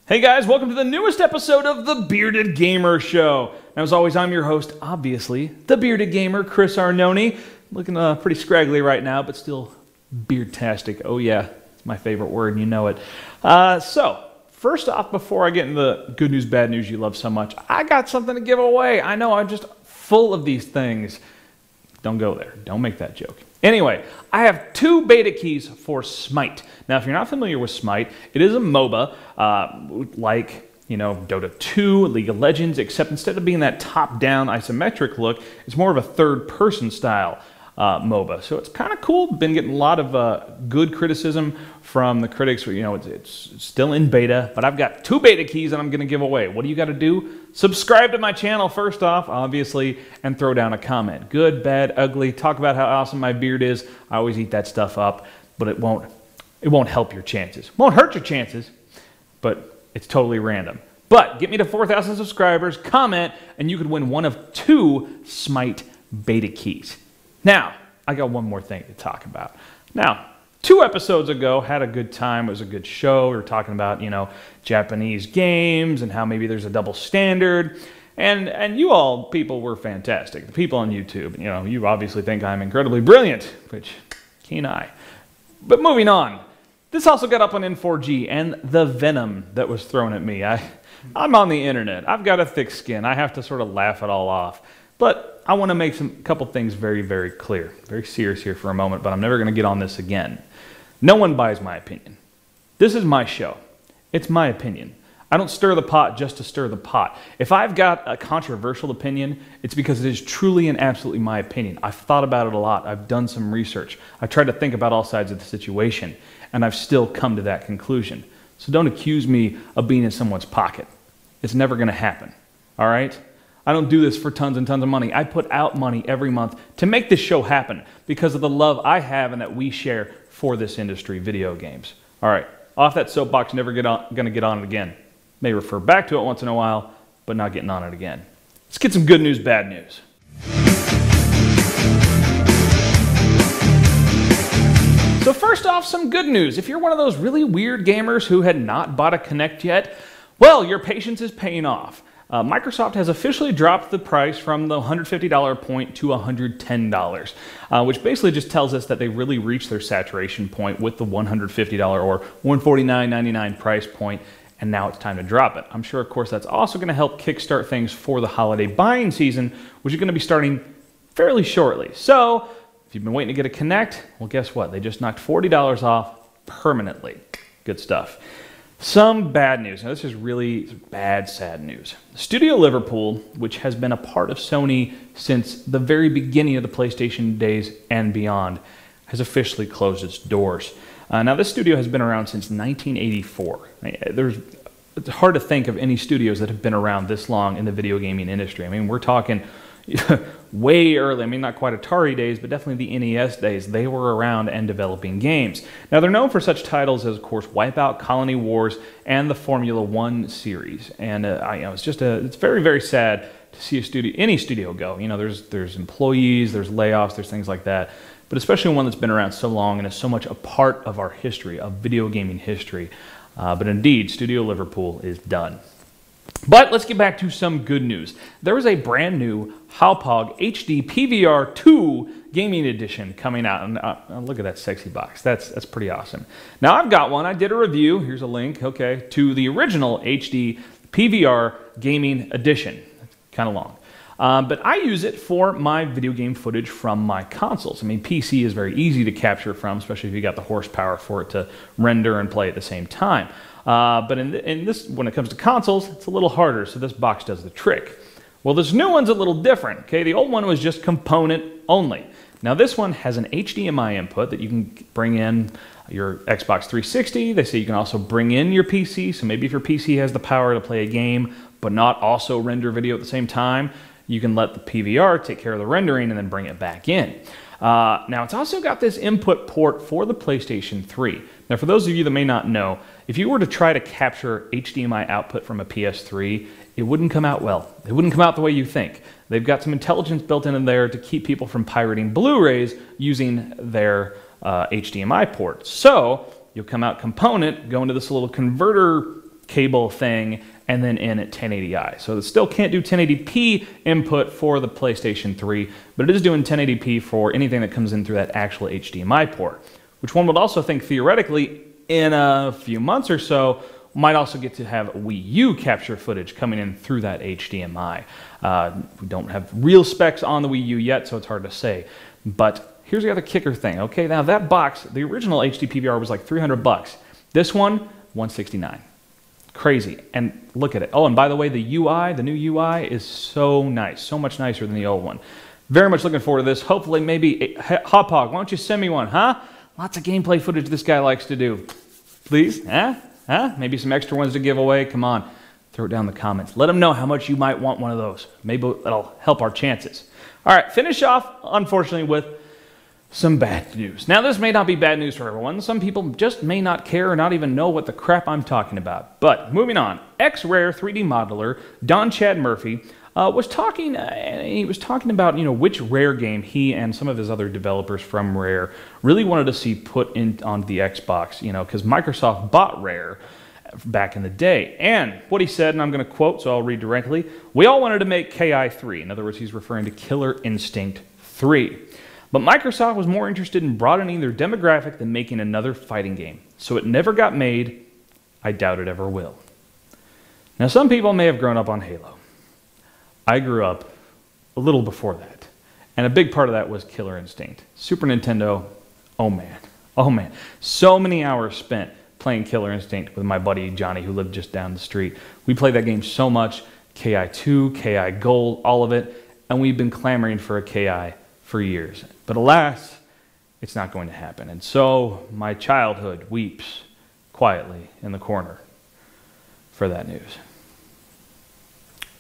Hey guys, welcome to the newest episode of The Bearded Gamer Show. Now, as always, I'm your host, obviously, the Bearded Gamer, Chris Arnone. Looking pretty scraggly right now, but still beardtastic. Oh yeah, it's my favorite word, and you know it. So, first off, before I get into the good news, bad news you love so much, I got something to give away. I know, I'm just full of these things. Don't go there. Don't make that joke. Anyway, I have 2 beta keys for Smite. Now, if you're not familiar with Smite, it is a MOBA like, Dota 2, League of Legends, except instead of being that top-down isometric look, it's more of a third-person style MOBA. So it's kind of cool. Been getting a lot of good criticism from the critics. It's still in beta, but I've got 2 beta keys that I'm going to give away. What do you got to do? Subscribe to my channel first off, obviously, and throw down a comment. Good, bad, ugly. Talk about how awesome my beard is. I always eat that stuff up, but it won't help your chances. Won't hurt your chances, but it's totally random. But get me to 4,000 subscribers, comment, and you could win one of 2 Smite beta keys. Now, I got one more thing to talk about. Now, 2 episodes ago, had a good time. It was a good show. We were talking about, Japanese games and how maybe there's a double standard. And you all people were fantastic. The people on YouTube, you obviously think I'm incredibly brilliant, which, keen eye. But moving on. This also got up on N4G and the venom that was thrown at me. I'm on the internet. I've got a thick skin. I have to sort of laugh it all off. But I want to make a couple things very, very clear. Very serious here for a moment, but I'm never going to get on this again. No one buys my opinion. This is my show. It's my opinion. I don't stir the pot just to stir the pot. If I've got a controversial opinion, it's because it is truly and absolutely my opinion. I've thought about it a lot. I've done some research. I've tried to think about all sides of the situation, and I've still come to that conclusion. So don't accuse me of being in someone's pocket. It's never going to happen. All right? I don't do this for tons and tons of money. I put out money every month to make this show happen because of the love I have and that we share for this industry, video games. All right, off that soapbox, never going to get on it again. May refer back to it once in a while, but not getting on it again. Let's get some good news, bad news. So first off, some good news. If you're one of those really weird gamers who had not bought a Kinect yet, well, your patience is paying off. Microsoft has officially dropped the price from the $150 point to $110, which basically just tells us that they really reached their saturation point with the $150 or $149.99 price point, and now it's time to drop it. I'm sure, of course, that's also going to help kickstart things for the holiday buying season, which is going to be starting fairly shortly. So, if you've been waiting to get a Kinect, well, guess what? They just knocked $40 off permanently. Good stuff. Some bad news. Now, this is really bad, sad news. Studio Liverpool, which has been a part of Sony since the very beginning of the PlayStation days and beyond, has officially closed its doors. Now, this studio has been around since 1984. It's hard to think of any studios that have been around this long in the video gaming industry. I mean, we're talking way early. I mean, not quite Atari days, but definitely the NES days. They were around and developing games. Now, they're known for such titles as, of course, Wipeout, Colony Wars, and the Formula 1 series. And it's very, very sad to see any studio go. There's employees, there's layoffs, there's things like that. But especially one that's been around so long and is so much a part of our history, of video gaming history. But indeed, Studio Liverpool is done. But let's get back to some good news. There is a brand new Hauppauge HD PVR 2 Gaming Edition coming out. And look at that sexy box. That's pretty awesome. Now, I've got one. I did a review. Here's a link, okay, to the original HD PVR Gaming Edition. It's kind of long. But I use it for my video game footage from my consoles. I mean, PC is very easy to capture from, especially if you got the horsepower for it to render and play at the same time. But in this, when it comes to consoles, it's a little harder, so this box does the trick. Well, this new one's a little different, okay? The old one was just component only. Now, this one has an HDMI input that you can bring in your Xbox 360. They say you can also bring in your PC, so maybe if your PC has the power to play a game, but not also render video at the same time, you can let the PVR take care of the rendering and then bring it back in. Now, it's also got this input port for the PlayStation 3. Now, for those of you that may not know, if you were to try to capture HDMI output from a PS3, it wouldn't come out well. It wouldn't come out the way you think. They've got some intelligence built in there to keep people from pirating Blu-rays using their HDMI port. So, you'll come out component, go into this little converter cable thing and then in at 1080i. So it still can't do 1080p input for the PlayStation 3, but it is doing 1080p for anything that comes in through that actual HDMI port, which one would also think theoretically in a few months or so might also get to have Wii U capture footage coming in through that HDMI. We don't have real specs on the Wii U yet, so it's hard to say. But here's the other kicker thing. Okay, now that box, the original HD PVR was like 300 bucks. This one, 169. Crazy. And look at it. Oh, and by the way, the UI, the new UI is so nice, so much nicer than the old one. Very much looking forward to this. Hopefully, maybe Hauppauge, why don't you send me one, huh? Lots of gameplay footage this guy likes to do. Please, huh? Maybe some extra ones to give away. Come on, throw it down in the comments. Let them know how much you might want one of those. Maybe that'll help our chances. All right, finish off, unfortunately, with some bad news. Now, this may not be bad news for everyone. Some people just may not care or not even know what the crap I'm talking about. But moving on, ex-Rare 3D modeler Don Chad Murphy was talking about which Rare game he and some of his other developers from Rare really wanted to see put in on the Xbox. Because Microsoft bought Rare back in the day. And what he said, and I'm going to quote, so I'll read directly: "We all wanted to make KI 3." In other words, he's referring to Killer Instinct 3. But Microsoft was more interested in broadening their demographic than making another fighting game. So it never got made. I doubt it ever will. Now, some people may have grown up on Halo. I grew up a little before that. And a big part of that was Killer Instinct. Super Nintendo, oh man. So many hours spent playing Killer Instinct with my buddy Johnny, who lived just down the street. We played that game so much. KI2, KI Gold, all of it. And we've been clamoring for a KI for years. But alas, it's not going to happen. And so my childhood weeps quietly in the corner for that news.